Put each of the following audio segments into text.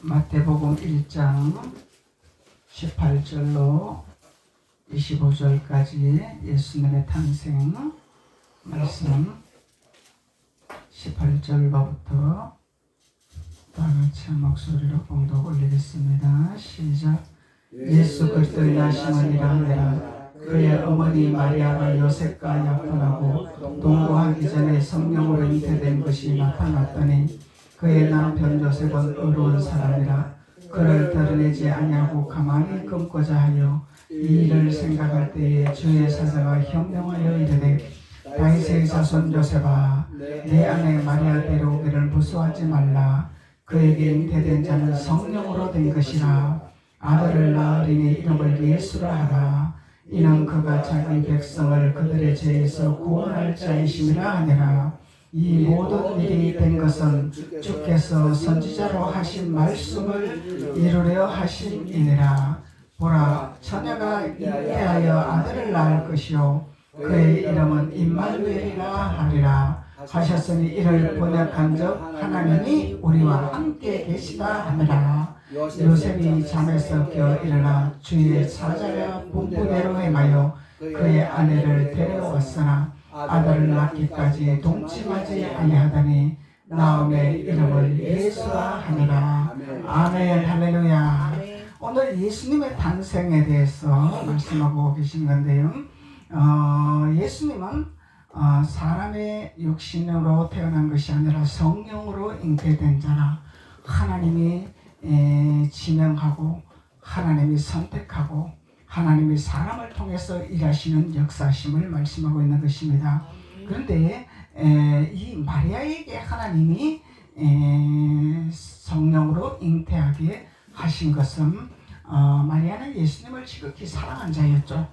마태복음 1장 18절로 25절까지 예수님의 탄생 말씀 18절로부터 다같이 목소리로 봉독 올리겠습니다. 시작. 예수 그리스도의 나심은이라 하니라. 그의 어머니 마리아가 요셉과 약혼하고 동거하기 전에 성령으로 잉태된 것이 나타났더니 그의 남편 요셉은 의로운 사람이라 그를 드러내지 아니하고 가만히 끊고자 하여 이 일을 생각할 때에 주의 사자가 현명하여 이르되 다윗의 자손 요셉아 내 아내 마리아 데려오기를 무서워하지 말라. 그에게 잉태된 자는 성령으로 된 것이라. 아들을 낳으리니 이름을 예수라 하라. 이는 그가 자기 백성을 그들의 죄에서 구원할 자이심이라 하니라. 이 모든 일이 된 것은 주께서 선지자로 하신 말씀을 이루려 하심이니라. 보라, 처녀가 잉태하여 아들을 낳을 것이요 그의 이름은 임마누엘이라 하리라 하셨으니 이를 번역한즉 하나님이 우리와 함께 계시다 하니라. 요셉이 잠에서 깨어 일어나 주의 사자가 분부대로 행하여 그의 아내를 데려왔으나 아들을 낳기까지 동침하지 아니하더니 나음의 이름을 예수라 하니라. 아멘. 할렐루야. 오늘 예수님의 탄생에 대해서 말씀하고 계신 건데요. 예수님은 사람의 육신으로 태어난 것이 아니라 성령으로 잉태된 자라. 하나님이 지명하고 하나님이 선택하고 하나님이 사람을 통해서 일하시는 역사심을 말씀하고 있는 것입니다. 그런데 이 마리아에게 하나님이 성령으로 잉태하게 하신 것은 마리아는 예수님을 지극히 사랑한 자였죠.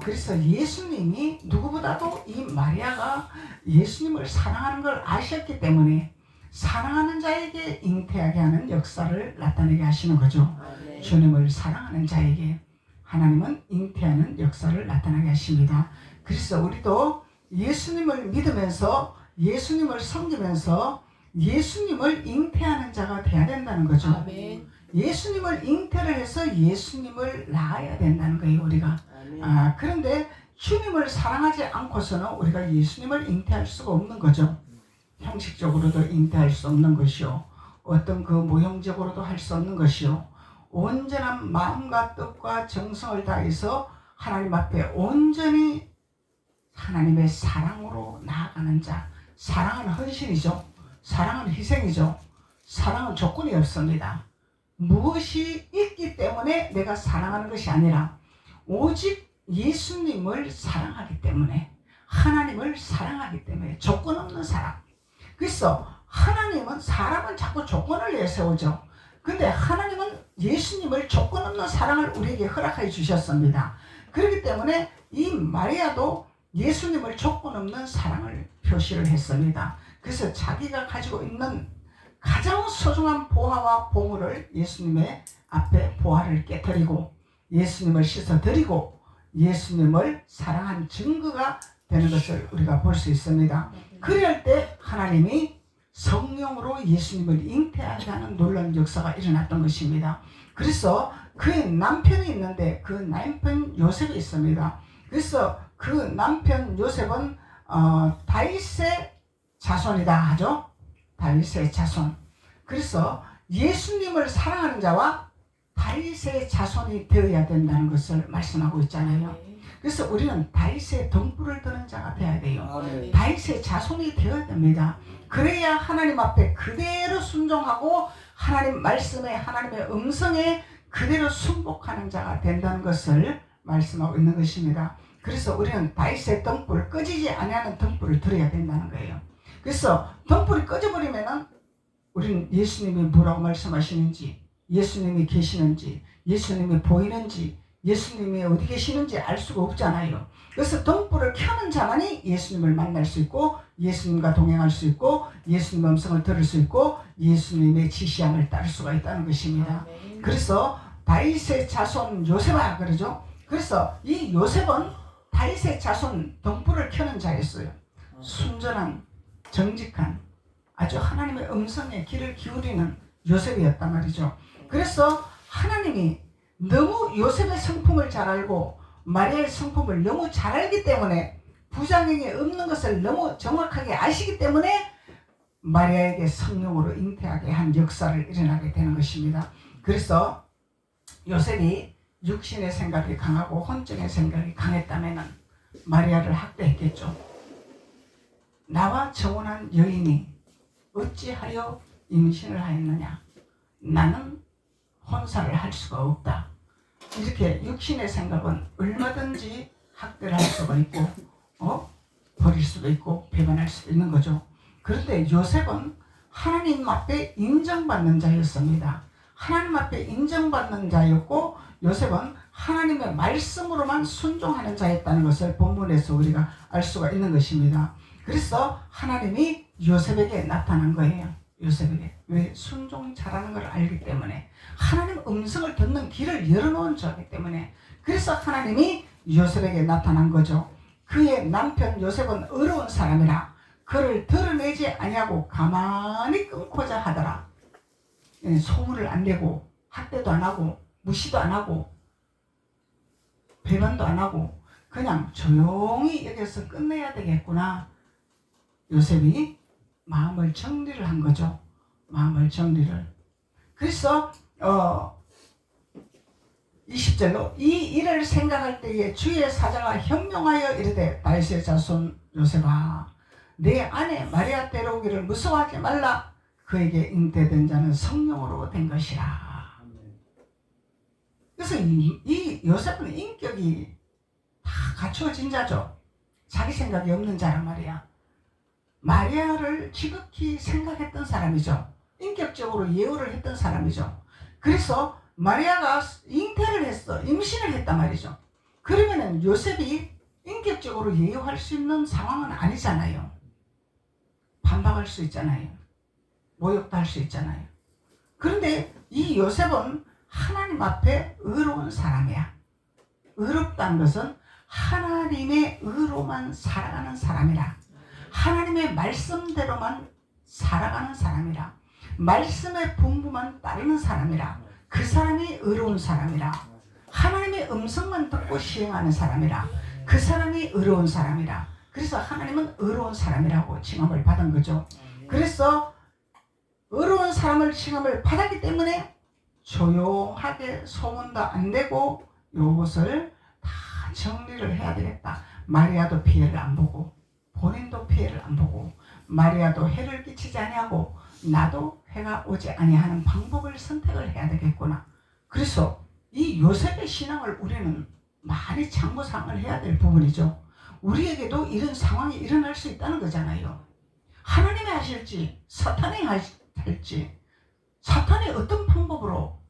그래서 예수님이 누구보다도 이 마리아가 예수님을 사랑하는 걸 아셨기 때문에 사랑하는 자에게 잉태하게 하는 역사를 나타내게 하시는 거죠. 주님을 사랑하는 자에게 하나님은 잉태하는 역사를 나타나게 하십니다. 그래서 우리도 예수님을 믿으면서 예수님을 섬기면서 예수님을 잉태하는 자가 되어야 된다는 거죠. 아멘. 예수님을 잉태를 해서 예수님을 낳아야 된다는 거예요, 우리가. 그런데 주님을 사랑하지 않고서는 우리가 예수님을 잉태할 수가 없는 거죠. 형식적으로도 잉태할 수 없는 것이요, 어떤 그 모형적으로도 할 수 없는 것이요, 온전한 마음과 뜻과 정성을 다해서 하나님 앞에 온전히 하나님의 사랑으로 나아가는 자. 사랑은 헌신이죠. 사랑은 희생이죠. 사랑은 조건이 없습니다. 무엇이 있기 때문에 내가 사랑하는 것이 아니라 오직 예수님을 사랑하기 때문에, 하나님을 사랑하기 때문에 조건 없는 사랑. 그래서 하나님은, 사람은 자꾸 조건을 내세우죠. 근데 하나님은 예수님을 조건 없는 사랑을 우리에게 허락해 주셨습니다. 그렇기 때문에 이 마리아도 예수님을 조건 없는 사랑을 표시를 했습니다. 그래서 자기가 가지고 있는 가장 소중한 보화와 보물을 예수님의 앞에 보화를 깨뜨리고 예수님을 씻어드리고 예수님을 사랑한 증거가 되는 것을 우리가 볼 수 있습니다. 그럴 때 하나님이 성령으로 예수님을 잉태하게 하는 놀라운 역사가 일어났던 것입니다. 그래서 그의 남편이 있는데 그 남편 요셉이 있습니다. 그래서 그 남편 요셉은 다윗의 자손이다 하죠. 다윗의 자손. 그래서 예수님을 사랑하는 자와 다윗의 자손이 되어야 된다는 것을 말씀하고 있잖아요. 그래서 우리는 다윗의 등불을 드는 자가 되어야 돼요. 다윗의 자손이 되어야 됩니다. 그래야 하나님 앞에 그대로 순종하고 하나님 말씀에, 하나님의 음성에 그대로 순복하는 자가 된다는 것을 말씀하고 있는 것입니다. 그래서 우리는 다윗의 등불, 꺼지지 아니하는 등불을 들어야 된다는 거예요. 그래서 등불이 꺼져버리면은 우리는 예수님이 뭐라고 말씀하시는지, 예수님이 계시는지, 예수님이 보이는지, 예수님이 어디 계시는지 알 수가 없잖아요. 그래서 등불을 켜는 자만이 예수님을 만날 수 있고 예수님과 동행할 수 있고 예수님의 음성을 들을 수 있고 예수님의 지시함을 따를 수가 있다는 것입니다. 그래서 다윗의 자손 요셉아 그러죠. 그래서 이 요셉은 다윗의 자손 등불을 켜는 자였어요. 순전한, 정직한, 아주 하나님의 음성에 귀를 기울이는 요셉이었단 말이죠. 그래서 하나님이 너무 요셉의 성품을 잘 알고 마리아의 성품을 너무 잘 알기 때문에 부작용이 없는 것을 너무 정확하게 아시기 때문에 마리아에게 성령으로 잉태하게 한 역사를 일어나게 되는 것입니다. 그래서 요셉이 육신의 생각이 강하고 혼적의 생각이 강했다면 마리아를 학대했겠죠. 나와 정혼한 여인이 어찌하여 임신을 하였느냐? 나는 혼사를 할 수가 없다. 이렇게 육신의 생각은 얼마든지 학대를 할 수가 있고 버릴 수도 있고 배반할 수도 있는 거죠. 그런데 요셉은 하나님 앞에 인정받는 자였습니다. 하나님 앞에 인정받는 자였고 요셉은 하나님의 말씀으로만 순종하는 자였다는 것을 본문에서 우리가 알 수가 있는 것입니다. 그래서 하나님이 요셉에게 나타난 거예요. 요셉에게. 왜? 순종 잘하는 걸 알기 때문에. 하나님 음성을 듣는 길을 열어놓은 자이기 때문에. 그래서 하나님이 요셉에게 나타난 거죠. 그의 남편 요셉은 어려운 사람이라 그를 드러내지 아니하고 가만히 끊고자 하더라. 소문을 안 내고 학대도 안 하고 무시도 안 하고 배반도 안 하고 그냥 조용히 여기서 끝내야 되겠구나. 요셉이 마음을 정리를 한 거죠. 마음을 정리를. 그래서 20절로 이 일을 생각할 때에 주의 사자가 현명하여 이르되 다윗의 자손 요셉아 내 아내 마리아 데려오기를 무서워하지 말라. 그에게 잉태된 자는 성령으로 된 것이라. 그래서 이 요셉은 인격이 다 갖추어진 자죠. 자기 생각이 없는 자란 말이야. 마리아를 지극히 생각했던 사람이죠. 인격적으로 예우를 했던 사람이죠. 그래서 마리아가 잉태를 했어. 임신을 했단 말이죠. 그러면은 요셉이 인격적으로 예우할 수 있는 상황은 아니잖아요. 반박할 수 있잖아요. 모욕도 할 수 있잖아요. 그런데 이 요셉은 하나님 앞에 의로운 사람이야. 의롭다는 것은 하나님의 의로만 살아가는 사람이라. 하나님의 말씀대로만 살아가는 사람이라. 말씀의 분부만 따르는 사람이라. 그 사람이 의로운 사람이라. 하나님의 음성만 듣고 시행하는 사람이라. 그 사람이 의로운 사람이라. 그래서 하나님은 의로운 사람이라고 칭함을 받은 거죠. 그래서 의로운 사람을 칭함을 받았기 때문에 조용하게 소문도 안 내고 이것을 다 정리를 해야 되겠다. 마리아도 피해를 안 보고 본인도 피해를 안 보고 마리아도 해를 끼치지 아니하고 나도 해가 오지 아니하는 방법을 선택을 해야 되겠구나. 그래서 이 요셉의 신앙을 우리는 많이 참고상을 해야 될 부분이죠. 우리에게도 이런 상황이 일어날 수 있다는 거잖아요. 하나님이 하실지 사탄이 할지 사탄이 어떤 방법으로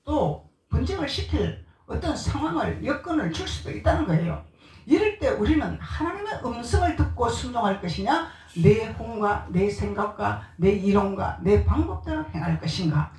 또 번쟁을 시킬 어떤 상황을 여건을 줄 수도 있다는 거예요. 이럴 때 우리는 하나님의 음성을 듣고 순종할 것이냐 내 혼과 내 생각과 내 이론과 내 방법대로 행할 것인가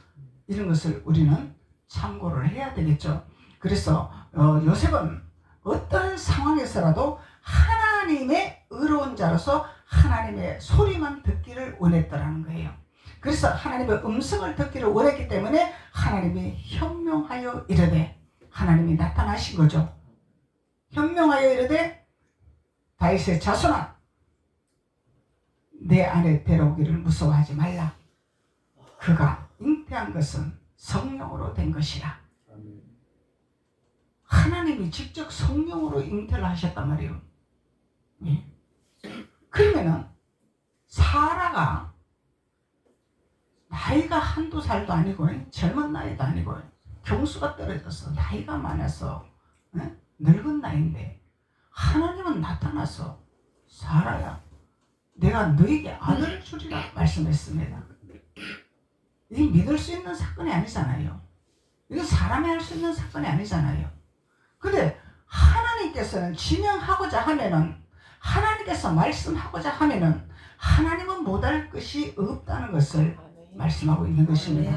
이런 것을 우리는 참고를 해야 되겠죠. 그래서 요셉은 어떤 상황에서라도 하나님의 의로운 자로서 하나님의 소리만 듣기를 원했더라는 거예요. 그래서 하나님의 음성을 듣기를 원했기 때문에 하나님이 현명하여 이르되 하나님이 나타나신 거죠. 현명하여 이르되 다윗의 자손아 내 아내 데려오기를 무서워하지 말라. 그가 잉태한 것은 성령으로 된 것이라. 하나님이 직접 성령으로 잉태를 하셨단 말이에요. 그러면은 사라가 나이가 한두 살도 아니고 젊은 나이도 아니고 경수가 떨어져서 나이가 많아서 늙은 나이인데 하나님은 나타나서 사라야 내가 너에게 아들을 주리라 말씀했습니다. 이게 믿을 수 있는 사건이 아니잖아요. 이건 사람이 할 수 있는 사건이 아니잖아요. 근데 하나님께서는 지명하고자 하면은 하나님께서 말씀하고자 하면은 하나님은 못할 것이 없다는 것을 말씀하고 있는 것입니다.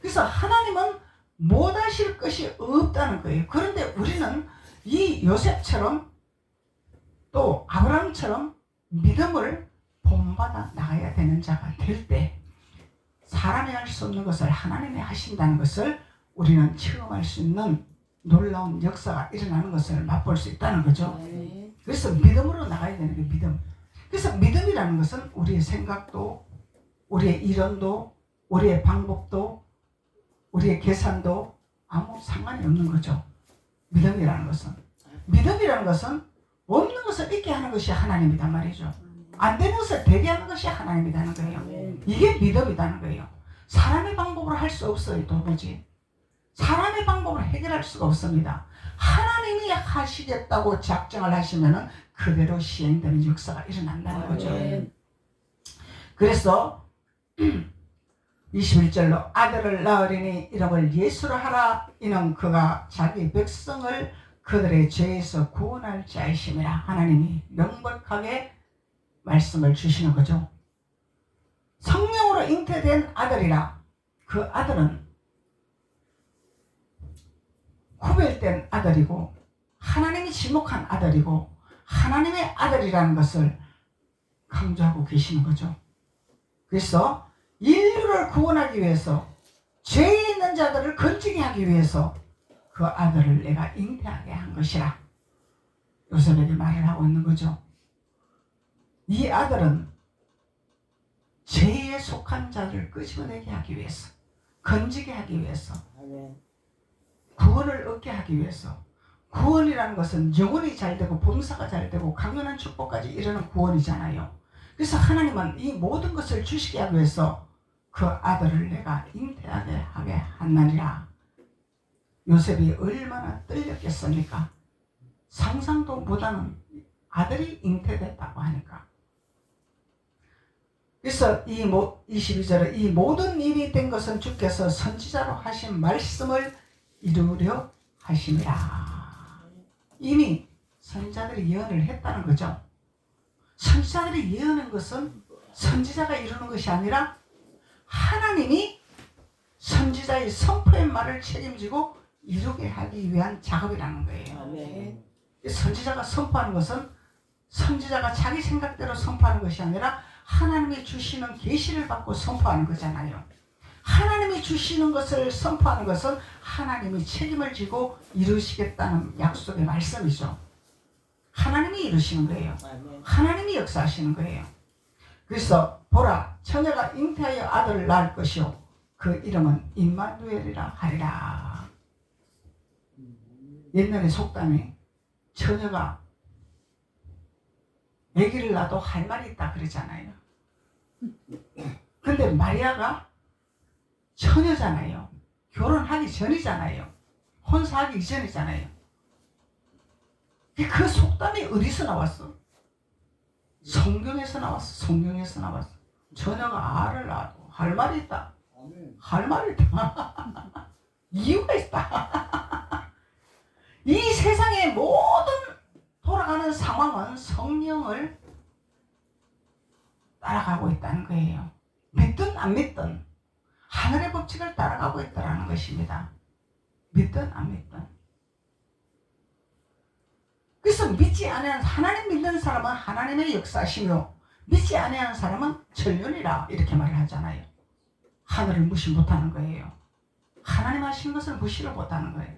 그래서 하나님은 못하실 것이 없다는 거예요. 그런데 우리는 이 요셉처럼 또 아브라함처럼 믿음을 본받아 나가야 되는 자가 될 때 사람이 할 수 없는 것을 하나님이 하신다는 것을 우리는 체험할 수 있는 놀라운 역사가 일어나는 것을 맛볼 수 있다는 거죠. 그래서 믿음으로 나가야 되는 게 믿음. 그래서 믿음이라는 것은 우리의 생각도, 우리의 이론도, 우리의 방법도, 우리의 계산도 아무 상관이 없는 거죠. 믿음이라는 것은. 믿음이라는 것은 없는 것을 있게 하는 것이 하나님이란 말이죠. 안 되는 것을 되게 하는 것이 하나님이라는 거예요. 이게 믿음이라는 거예요. 사람의 방법으로 할 수 없어요. 도무지. 사람의 방법으로 해결할 수가 없습니다. 하나님이 하시겠다고 작정을 하시면 그대로 시행되는 역사가 일어난다는 거죠. 그래서 21절로 아들을 낳으리니 이름을 예수로 하라. 이는 그가 자기 백성을 그들의 죄에서 구원할 자이심이라. 하나님이 명백하게 말씀을 주시는 거죠. 성령으로 잉태된 아들이라. 그 아들은 구별된 아들이고 하나님이 지목한 아들이고 하나님의 아들이라는 것을 강조하고 계시는 거죠. 그래서 인류를 구원하기 위해서 죄에 있는 자들을 건지게 하기 위해서 그 아들을 내가 잉태하게 한 것이라 요셉에게 말을 하고 있는 거죠. 이 아들은 죄에 속한 자를 끄집어내게 하기 위해서, 건지게 하기 위해서, 구원을 얻게 하기 위해서. 구원이라는 것은 영혼이 잘되고 범사가 잘되고 강연한 축복까지 이르는 구원이잖아요. 그래서 하나님은 이 모든 것을 주시게 하기 위해서 그 아들을 내가 잉태하게 하게 한나니라. 요셉이 얼마나 떨렸겠습니까? 상상도 못하는 아들이 잉태됐다고 하니까. 그래서 22절에 이 모든 일이 된 것은 주께서 선지자로 하신 말씀을 이루려 하심이라. 이미 선지자들이 예언을 했다는 거죠. 선지자들이 예언한 것은 선지자가 이루는 것이 아니라 하나님이 선지자의 선포의 말을 책임지고 이루게 하기 위한 작업이라는 거예요. 선지자가 선포하는 것은 선지자가 자기 생각대로 선포하는 것이 아니라 하나님이 주시는 계시를 받고 선포하는 거잖아요. 하나님이 주시는 것을 선포하는 것은 하나님이 책임을 지고 이루시겠다는 약속의 말씀이죠. 하나님이 이루시는 거예요. 하나님이 역사하시는 거예요. 그래서 보라, 처녀가 잉태하여 아들을 낳을 것이요 그 이름은 임마누엘이라 하리라. 옛날에 속담이 처녀가 아기를 낳아도 할 말이 있다 그러잖아요. 근데 마리아가 처녀잖아요. 결혼하기 전이잖아요. 혼사하기 이전이잖아요. 그 속담이 어디서 나왔어? 성경에서 나왔어. 성경에서 나왔어. 처녀가 알을 낳아도 할 말이 있다. 할 말이 있다. 이유가 있다. 이 세상의 모든 돌아가는 상황은 성령을 따라가고 있다는 거예요. 믿든 안 믿든 하늘의 법칙을 따라가고 있다는 것입니다. 믿든 안 믿든. 그래서 믿지 않는 하나님 믿는 사람은 하나님의 역사시며 믿지 않는 사람은 천륜이라 이렇게 말을 하잖아요. 하늘을 무시 못하는 거예요. 하나님 하시는 것을 무시를 못하는 거예요.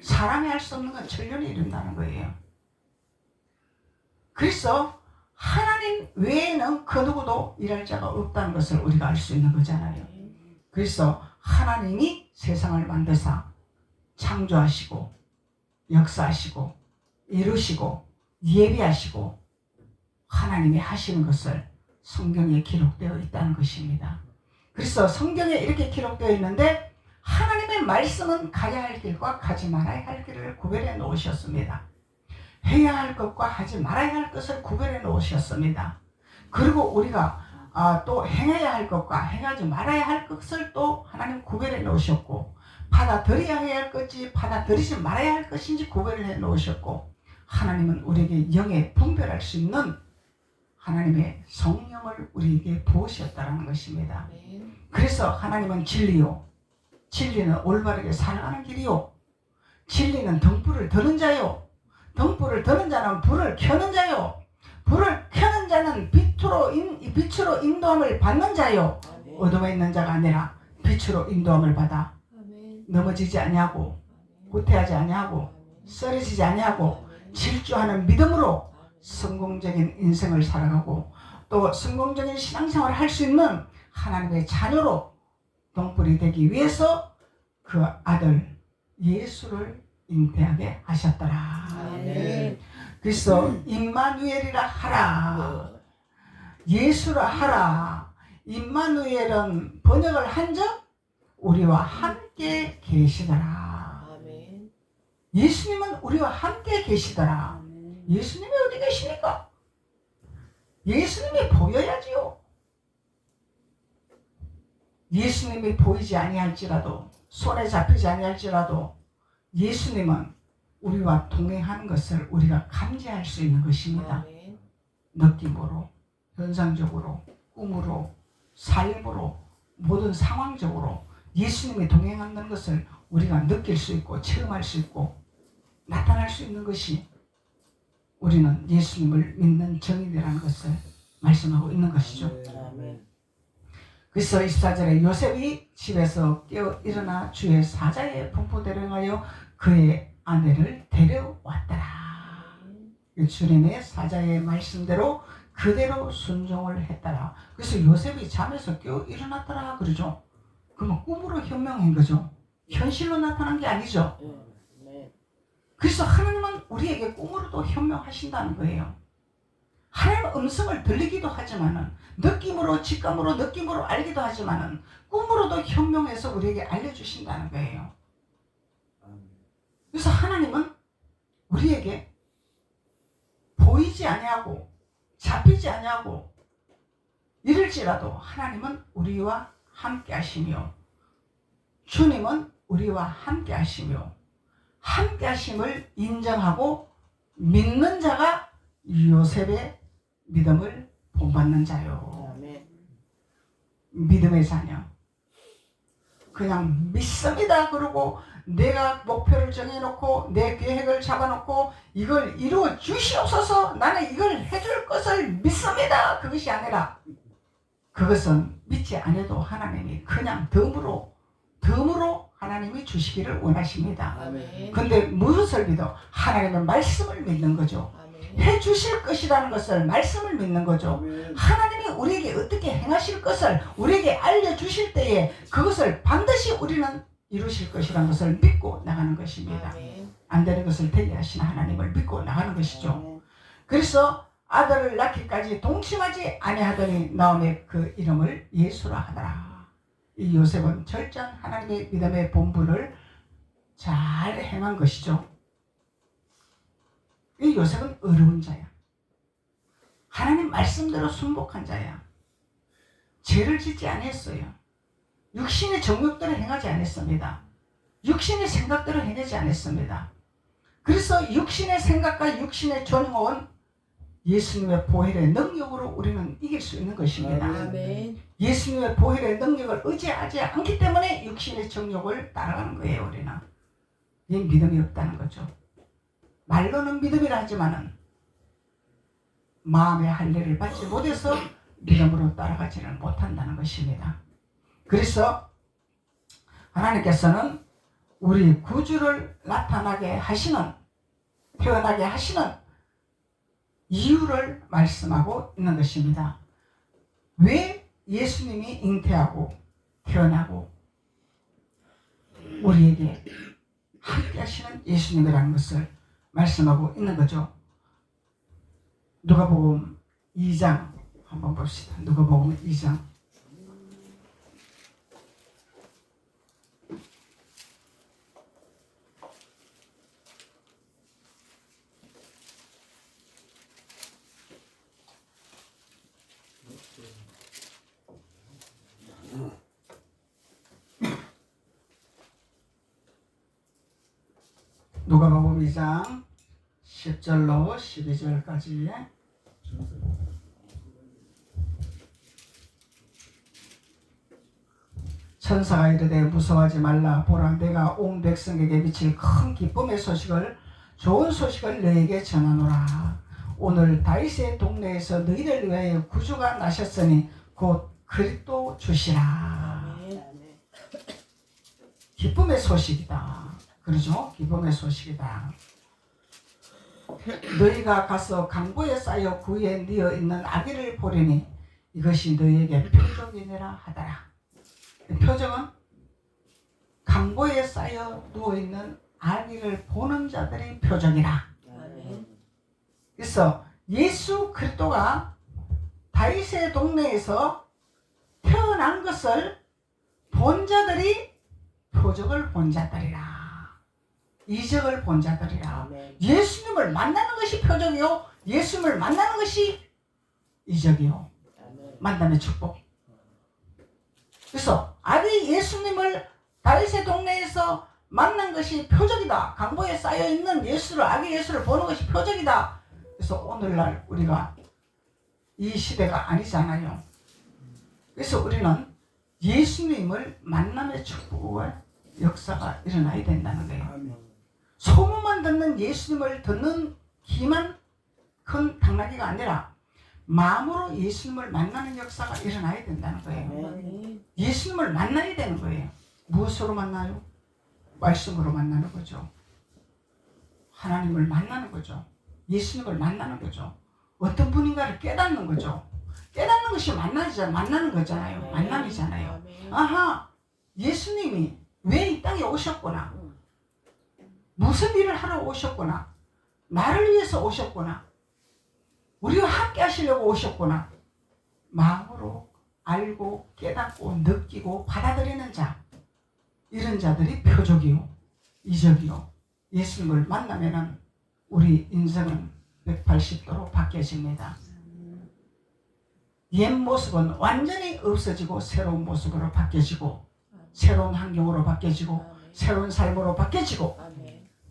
사람이 할 수 없는 건 천륜이 이룬다는 거예요. 그래서 하나님 외에는 그 누구도 일할 자가 없다는 것을 우리가 알 수 있는 거잖아요. 그래서 하나님이 세상을 만드사 창조하시고 역사하시고 이루시고 예비하시고 하나님이 하시는 것을 성경에 기록되어 있다는 것입니다. 그래서 성경에 이렇게 기록되어 있는데 하나님의 말씀은 가야 할 길과 가지 말아야 할 길을 구별해 놓으셨습니다. 해야 할 것과 하지 말아야 할 것을 구별해 놓으셨습니다. 그리고 우리가 또 행해야 할 것과 행하지 말아야 할 것을 또 하나님 구별해 놓으셨고 받아들여야 할 것인지 받아들이지 말아야 할 것인지 구별해 놓으셨고 하나님은 우리에게 영에 분별할 수 있는 하나님의 성령을 우리에게 부으셨다는 것입니다. 그래서 하나님은 진리요. 진리는 올바르게 살아가는 길이요. 진리는 등불을 드는 자요. 등불을 드는 자는 불을 켜는 자요. 불을 켜는 자는 빛으로 인도함을 받는 자요. 어둠에 있는 자가 아니라 빛으로 인도함을 받아 넘어지지 아니하고 후퇴하지 아니하고 쓰러지지 아니하고 질주하는 믿음으로 성공적인 인생을 살아가고 또 성공적인 신앙생활을 할 수 있는 하나님의 자녀로 동불이 되기 위해서 그 아들 예수를 잉태하게 하셨더라. 그래서 임마누엘이라 하라, 예수라 하라. 임마누엘은 번역을 한적 우리와 함께 계시더라. 예수님은 우리와 함께 계시더라. 예수님이 어디 계십니까? 예수님이 보여야지요. 예수님이 보이지 아니할지라도, 손에 잡히지 아니할지라도 예수님은 우리와 동행하는 것을 우리가 감지할 수 있는 것입니다. 느낌으로, 현상적으로, 꿈으로, 삶으로, 모든 상황적으로 예수님이 동행한다는 것을 우리가 느낄 수 있고 체험할 수 있고 나타날 수 있는 것이 우리는 예수님을 믿는 정인이라는 것을 말씀하고 있는 것이죠. 그래서 24절에 요셉이 집에서 깨어 일어나 주의 사자의 분포대로 행하여 그의 아내를 데려왔더라. 주님의 사자의 말씀대로 그대로 순종을 했더라. 그래서 요셉이 잠에서 깨어 일어났더라 그러죠. 그러면 꿈으로 현명한 거죠. 현실로 나타난 게 아니죠. 그래서 하나님은 우리에게 꿈으로도 현명하신다는 거예요. 하나님의 음성을 들리기도 하지만은 느낌으로, 직감으로, 느낌으로 알기도 하지만은 꿈으로도 현명해서 우리에게 알려주신다는 거예요. 그래서 하나님은 우리에게 보이지 아니하고 잡히지 아니하고 이럴지라도 하나님은 우리와 함께 하시며 주님은 우리와 함께 하시며 함께 하심을 인정하고 믿는 자가 요셉의 믿음을 본받는 자요. 믿음의 자녀. 그냥 믿습니다 그러고 내가 목표를 정해놓고 내 계획을 잡아놓고 이걸 이루어 주시옵소서, 나는 이걸 해줄 것을 믿습니다, 그것이 아니라 그것은 믿지 않아도 하나님이 그냥 덤으로 하나님이 주시기를 원하십니다. 근데 무엇을 믿어? 하나님의 말씀을 믿는 거죠. 해주실 것이라는 것을 말씀을 믿는 거죠. 하나님이 우리에게 어떻게 행하실 것을 우리에게 알려주실 때에 그것을 반드시 우리는 이루실 것이라는 것을 믿고 나가는 것입니다. 안 되는 것을 되게 하시는 하나님을 믿고 나가는 것이죠. 그래서 아들을 낳기까지 동침하지 아니하더니 나오매 그 이름을 예수라 하더라. 이 요셉은 철저한 하나님의 믿음의 본분을 잘 행한 것이죠. 이 요셉은 어려운 자야. 하나님 말씀대로 순복한 자야. 죄를 짓지 않았어요. 육신의 정욕대로 행하지 않았습니다. 육신의 생각대로 행하지 않았습니다. 그래서 육신의 생각과 육신의 존엄은 예수님의 보혈의 능력으로 우리는 이길 수 있는 것입니다. 예수님의 보혈의 능력을 의지하지 않기 때문에 육신의 정욕을 따라가는 거예요. 우리는 이 믿음이 없다는 거죠. 말로는 믿음이라 하지만은 마음의 할례를 받지 못해서 믿음으로 따라가지를 못한다는 것입니다. 그래서 하나님께서는 우리 구주를 나타나게 하시는, 태어나게 하시는 이유를 말씀하고 있는 것입니다. 왜 예수님이 잉태하고 태어나고 우리에게 함께 하시는 예수님이라는 것을 말씀하고 있는 거죠. 누가복음 2장 한번 봅시다. 누가복음 2장. 누가복음 2장 10절로 12절까지. 천사가 이르되 무서워하지 말라. 보라, 내가 온 백성에게 미칠 큰 기쁨의 소식을, 좋은 소식을 너에게 전하노라. 오늘 다윗의 동네에서 너희를 위하여 구주가 나셨으니 곧 그리스도 주시라. 기쁨의 소식이다. 그러죠? 기쁨의 소식이다. 너희가 가서 강보에 쌓여 구에 뉘어 있는 아기를 보리니 이것이 너희에게 표적이니라 하더라. 표적은 강보에 쌓여 누워있는 아기를 보는 자들이 표적이라. 그래서 예수 그리스도가 다윗의 동네에서 태어난 것을 본 자들이 표적을 본 자들이라. 이적을 본 자들이라. 예수님을 만나는 것이 표적이요, 예수님을 만나는 것이 이적이요. 만남의 축복. 그래서 아기 예수님을 다윗의 동네에서 만난 것이 표적이다. 강보에 쌓여있는 예수를, 아기 예수를 보는 것이 표적이다. 그래서 오늘날 우리가 이 시대가 아니잖아요. 그래서 우리는 예수님을 만남의 축복과 역사가 일어나야 된다는 거예요. 소문만 듣는 예수님을 듣는 귀만 큰 당나귀가 아니라 마음으로 예수님을 만나는 역사가 일어나야 된다는 거예요. 예수님을 만나야 되는 거예요. 무엇으로 만나요? 말씀으로 만나는 거죠. 하나님을 만나는 거죠. 예수님을 만나는 거죠. 어떤 분인가를 깨닫는 거죠. 깨닫는 것이 만나는 거잖아요. 만남이잖아요. 아하, 예수님이 왜 이 땅에 오셨구나. 무슨 일을 하러 오셨구나. 나를 위해서 오셨구나. 우리와 함께 하시려고 오셨구나. 마음으로 알고 깨닫고 느끼고 받아들이는 자, 이런 자들이 표적이요, 이적이요. 예수님을 만나면은 우리 인생은 180도로 바뀌어집니다. 옛 모습은 완전히 없어지고 새로운 모습으로 바뀌어지고 새로운 환경으로 바뀌어지고 새로운 삶으로 바뀌어지고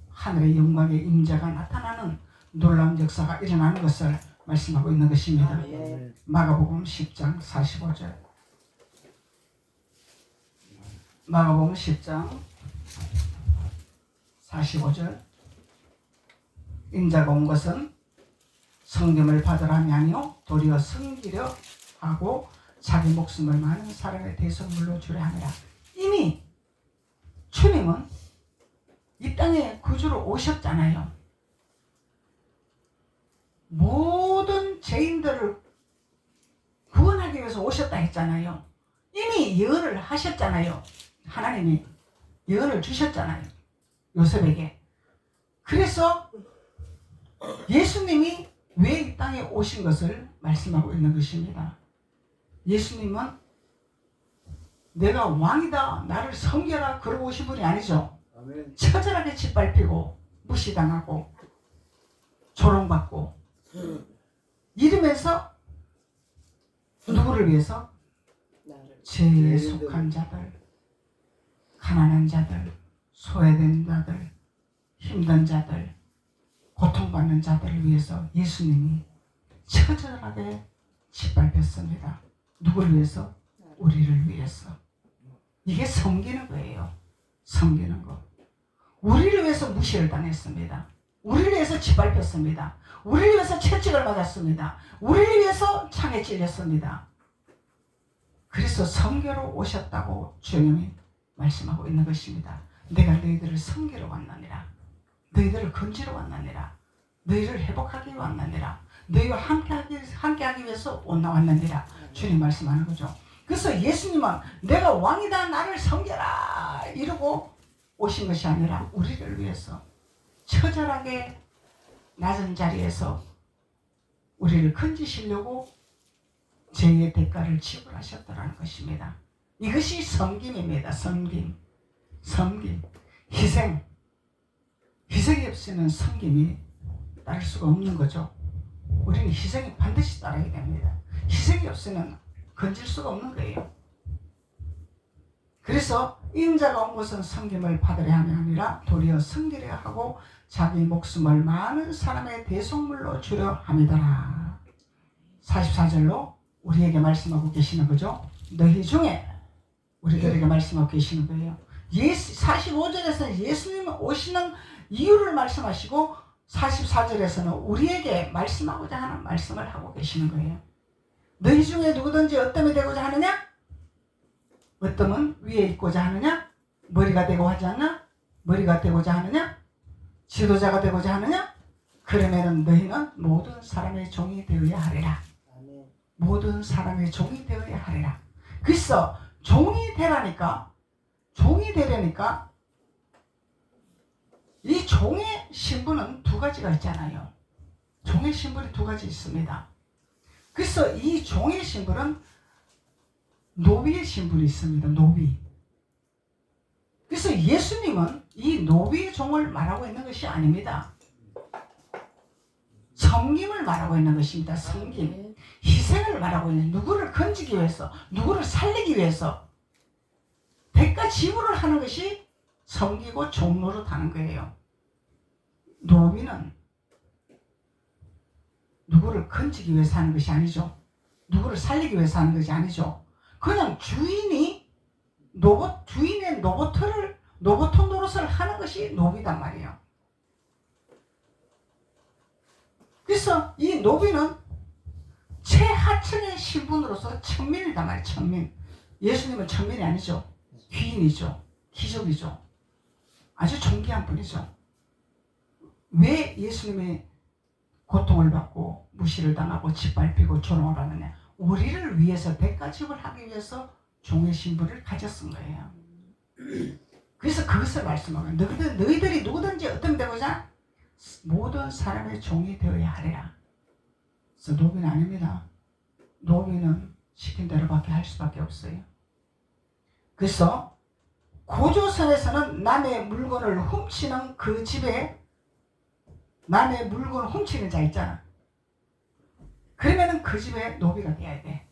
하늘의 영광의 임재가 나타나는 놀라운 역사가 일어나는 것을 말씀하고 있는 것입니다. 마가복음 10장 45절. 마가복음 10장 45절. 인자가 온 것은 성김을 받으라 함이 아니요 도리어 섬기려 하고 자기 목숨을 많은 사람의 대성물로 주려 함이라. 이미 주님은 이 땅에 구주로 오셨잖아요. 모든 죄인들을 구원하기 위해서 오셨다 했잖아요. 이미 예언을 하셨잖아요. 하나님이 예언을 주셨잖아요. 요셉에게. 그래서 예수님이 왜 이 땅에 오신 것을 말씀하고 있는 것입니다. 예수님은 내가 왕이다, 나를 섬겨라 그러고 오신 분이 아니죠. 처절하게 짓밟히고 무시당하고 조롱받고 이러면서 누구를 위해서? 죄에 속한 자들, 가난한 자들, 소외된 자들, 힘든 자들, 고통받는 자들을 위해서 예수님이 처절하게 짓밟혔습니다. 누구를 위해서? 우리를 위해서. 이게 섬기는 거예요. 섬기는 거. 우리를 위해서 무시를 당했습니다. 우리를 위해서 짓밟혔습니다. 우리를 위해서 채찍을 맞았습니다. 우리를 위해서 창에 찔렸습니다. 그래서 섬기러 오셨다고 주님이 말씀하고 있는 것입니다. 내가 너희들을 섬기러 왔느니라. 너희들을 건지러 왔느니라. 너희를 회복하기 왔느니라. 너희와 함께하기 위해서 나왔느니라. 주님 말씀하는 거죠. 그래서 예수님은 내가 왕이다, 나를 섬겨라 이러고 오신 것이 아니라 우리를 위해서 처절하게 낮은 자리에서 우리를 건지시려고 죄의 대가를 지불하셨다는 것입니다. 이것이 섬김입니다. 섬김. 희생. 희생이 없이는 섬김이 따를 수가 없는 거죠. 우리는 희생이 반드시 따라야 됩니다. 희생이 없이는 건질 수가 없는 거예요. 그래서 인자가 온 것은 섬김을 받으려 함이 아니라 도리어 섬기려 하고 자기 목숨을 많은 사람의 대속물로 주려 함이더라. 44절로 우리에게 말씀하고 계시는 거죠. 너희 중에 우리들에게 말씀하고 계시는 거예요. 45절에서는 예수님 오시는 이유를 말씀하시고 44절에서는 우리에게 말씀하고자 하는 말씀을 하고 계시는 거예요. 너희 중에 누구든지 어뜸이 되고자 하느냐? 어뜸은 위에 있고자 하느냐? 머리가 되고 하지 않나? 머리가 되고자 하느냐? 지도자가 되고자 하느냐? 그러면은 너희는 모든 사람의 종이 되어야 하리라. 모든 사람의 종이 되어야 하리라. 그래서 종이 되라니까, 종이 되려니까 이 종의 신분은 두 가지가 있잖아요. 종의 신분이 두 가지 있습니다. 그래서 이 종의 신분은 노비의 신분이 있습니다. 노비. 그래서 예수님은 이 노비의 종을 말하고 있는 것이 아닙니다. 섬김을 말하고 있는 것입니다. 섬김. 희생을 말하고 있는, 누구를 건지기 위해서, 누구를 살리기 위해서 대가 지불을 하는 것이 섬기고 종로로 타는 거예요. 노비는 누구를 건지기 위해서 하는 것이 아니죠. 누구를 살리기 위해서 하는 것이 아니죠. 그냥 주인의 노릇 노릇을 하는 것이 노비단 말이에요. 그래서 이 노비는 최하층의 신분으로서 천민이단 말이에요. 천민. 예수님은 천민이 아니죠. 귀인이죠. 귀족이죠. 아주 존귀한 분이죠. 왜 예수님이 고통을 받고 무시를 당하고 짓밟히고 조롱을 하느냐? 우리를 위해서 대가 지불하기 위해서 종의 신분을 가졌은 거예요. 그래서 그것을 말씀하고 너희들이 누구든지 어떤 되고자 모든 사람의 종이 되어야 하리라. 그래서 노비는 아닙니다. 노비는 시킨 대로밖에 할 수밖에 없어요. 그래서 고조선에서는 남의 물건을 훔치는 그 집에 남의 물건을 훔치는 자 있잖아. 그러면은 그 집에 노비가 돼야 돼.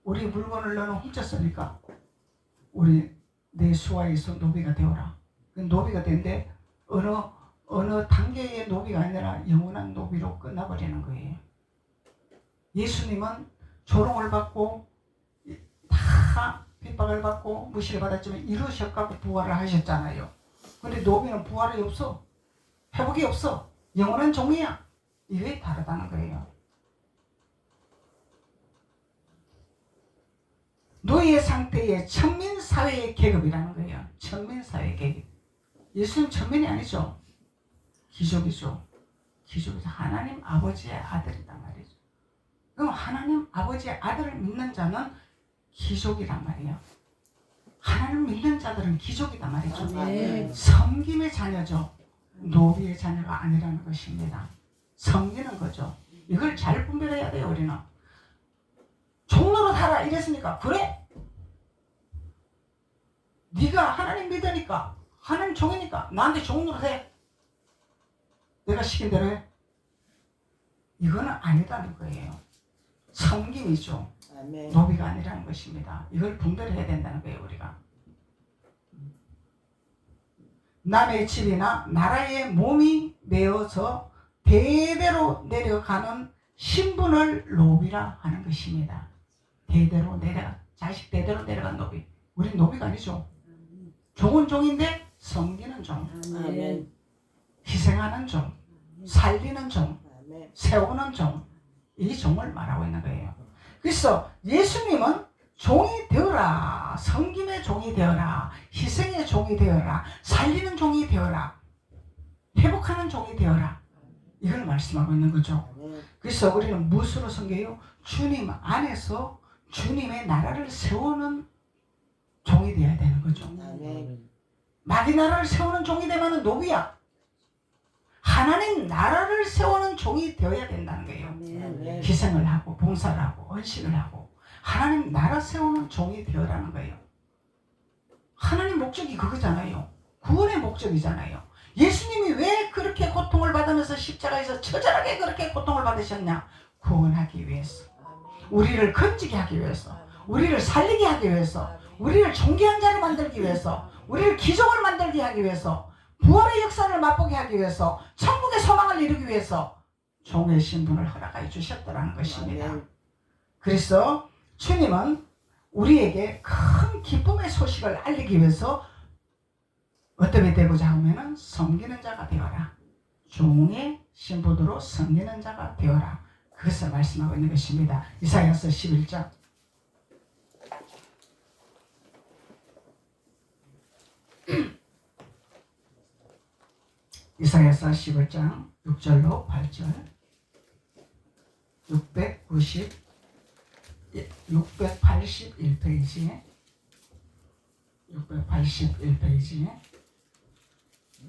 우리 물건을 너는 훔쳤으니까 우리 내 수하에서 노비가 되어라. 노비가 된데 어느 단계의 노비가 아니라 영원한 노비로 끝나버리는 거예요. 예수님은 조롱을 받고 다 핍박을 받고 무시를 받았지만 이루셨고 부활을 하셨잖아요. 근데 노비는 부활이 없어. 회복이 없어. 영원한 종이야. 이게 다르다는 거예요. 노예 상태의 천민사회의 계급이라는 거예요. 천민사회의 계급. 예수는 천민이 아니죠. 귀족이죠. 귀족이죠. 하나님 아버지의 아들이란 말이죠. 그럼 하나님 아버지의 아들을 믿는 자는 귀족이란 말이에요. 하나님 믿는 자들은 귀족이란 말이죠. 네. 섬김의 자녀죠. 노비의 자녀가 아니라는 것입니다. 섬기는 거죠. 이걸 잘 분별해야 돼요. 우리는. 종로로 살아 이랬으니까 그래? 네가 하나님 믿으니까 하나님 종이니까 나한테 종로로 해. 내가 시킨 대로 해. 이거는 아니다는 거예요. 섬김이죠. 아멘. 노비가 아니라는 것입니다. 이걸 분별해야 된다는 거예요. 우리가. 남의 집이나 나라의 몸이 메어서 대대로 내려가는 신분을 노비라 하는 것입니다. 자식 대대로 내려간 노비. 우린 노비가 아니죠. 종은 종인데 섬기는 종. 아멘. 희생하는 종. 살리는 종. 아멘. 세우는 종. 이 종을 말하고 있는 거예요. 그래서 예수님은 종이 되어라. 섬김의 종이 되어라. 희생의 종이 되어라. 살리는 종이 되어라. 회복하는 종이 되어라. 이걸 말씀하고 있는 거죠. 그래서 우리는 무엇으로 섬겨요? 주님 안에서 주님의 나라를 세우는 종이 되어야 되는 거죠. 마귀 나라를 세우는 종이 되면 노비야. 하나님 나라를 세우는 종이 되어야 된다는 거예요. 희생을 하고 봉사를 하고 헌신을 하고 하나님 나라 세우는 종이 되어라는 거예요. 하나님 목적이 그거잖아요. 구원의 목적이잖아요. 예수님이 왜 그렇게 고통을 받으면서 십자가에서 처절하게 그렇게 고통을 받으셨냐? 구원하기 위해서. 우리를 건지게 하기 위해서. 우리를 살리게 하기 위해서. 우리를 존귀한 자로 만들기 위해서. 우리를 기적을 만들게 하기 위해서. 부활의 역사를 맛보게 하기 위해서. 천국의 소망을 이루기 위해서 종의 신분을 허락해 주셨다는 것입니다. 그래서 주님은 우리에게 큰 기쁨의 소식을 알리기 위해서 어떻게 되고자 하면은 섬기는 자가 되어라. 종의 신분으로 섬기는 자가 되어라. 그것을 말씀하고 있는 것입니다. 이사야서 11장 이사야서 11장 6절로 8절 681페이지 681페이지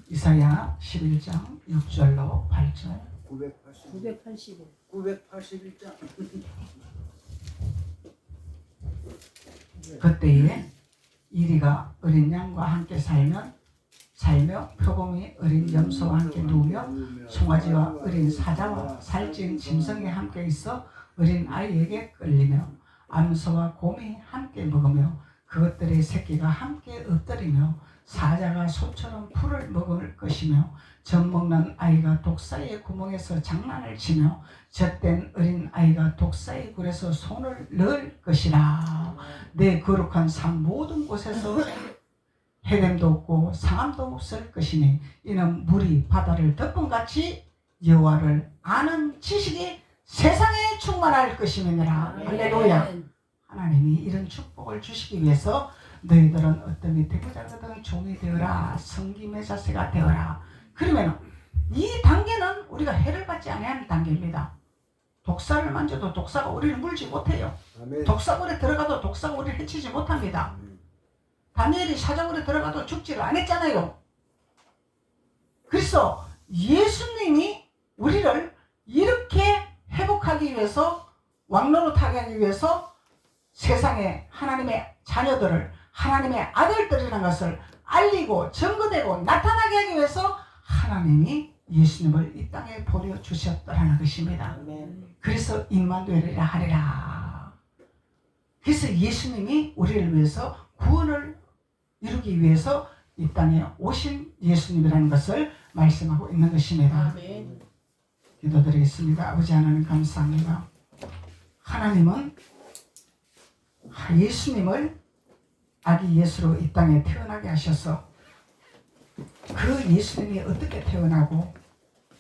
이사야 11장 6절로 8절 981장 그때에 이리가 어린 양과 함께 살며 표범이 어린 염소와 함께 누우며 송아지와 어린 사자와 살찐 짐승이 함께 있어 어린 아이에게 끌리며 암소와 곰이 함께 먹으며 그것들의 새끼가 함께 엎드리며 사자가 소처럼 풀을 먹을 것이며 젖 먹는 아이가 독사의 구멍에서 장난을 치며 젖된 어린 아이가 독사의 굴에서 손을 넣을 것이라. 내 거룩한 산 모든 곳에서 해냄도 없고 상함도 없을 것이니 이는 물이 바다를 덮음같이 여호와를 아는 지식이 세상에 충만할 것임이니라. 할렐루야. 하나님이 이런 축복을 주시기 위해서 너희들은 어떤 밑에 부자거든 종이 되어라. 섬김의 자세가 되어라. 그러면 이 단계는 우리가 해를 받지 아니하는 단계입니다. 독사를 만져도 독사가 우리를 물지 못해요. 독사굴에 들어가도 독사가 우리를 해치지 못합니다. 다니엘이 사자굴에 들어가도 죽지를 않았잖아요. 그래서 예수님이 우리를 이렇게 회복하기 위해서 왕노릇하게 하기 위해서 세상에 하나님의 자녀들을 하나님의 아들들이라는 것을 알리고 증거되고 나타나게 하기 위해서 하나님이 예수님을 이 땅에 보내주셨다는 것입니다. 그래서 임마누엘이라 하리라. 그래서 예수님이 우리를 위해서 구원을 이루기 위해서 이 땅에 오신 예수님이라는 것을 말씀하고 있는 것입니다. 아멘. 기도드리겠습니다. 아버지 하나님 감사합니다. 하나님은 예수님을 아기 예수로 이 땅에 태어나게 하셔서 그 예수님이 어떻게 태어나고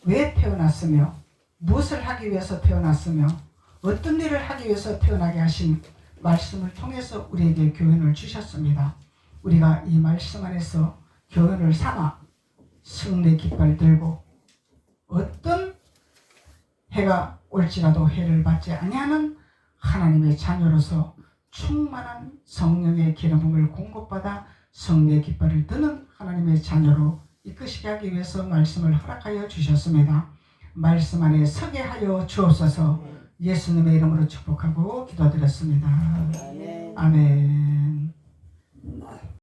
왜 태어났으며 무엇을 하기 위해서 태어났으며 어떤 일을 하기 위해서 태어나게 하신 말씀을 통해서 우리에게 교훈을 주셨습니다. 우리가 이 말씀 안에서 교훈을 삼아 승리의 깃발 들고 어떤 해가 올지라도 해를 받지 아니하는 하나님의 자녀로서 충만한 성령의 기름을 공급받아 승리의 깃발을 드는 하나님의 자녀로 이끄시게 하기 위해서 말씀을 허락하여 주셨습니다. 말씀 안에 서게 하여 주옵소서. 예수님의 이름으로 축복하고 기도드렸습니다. 아멘.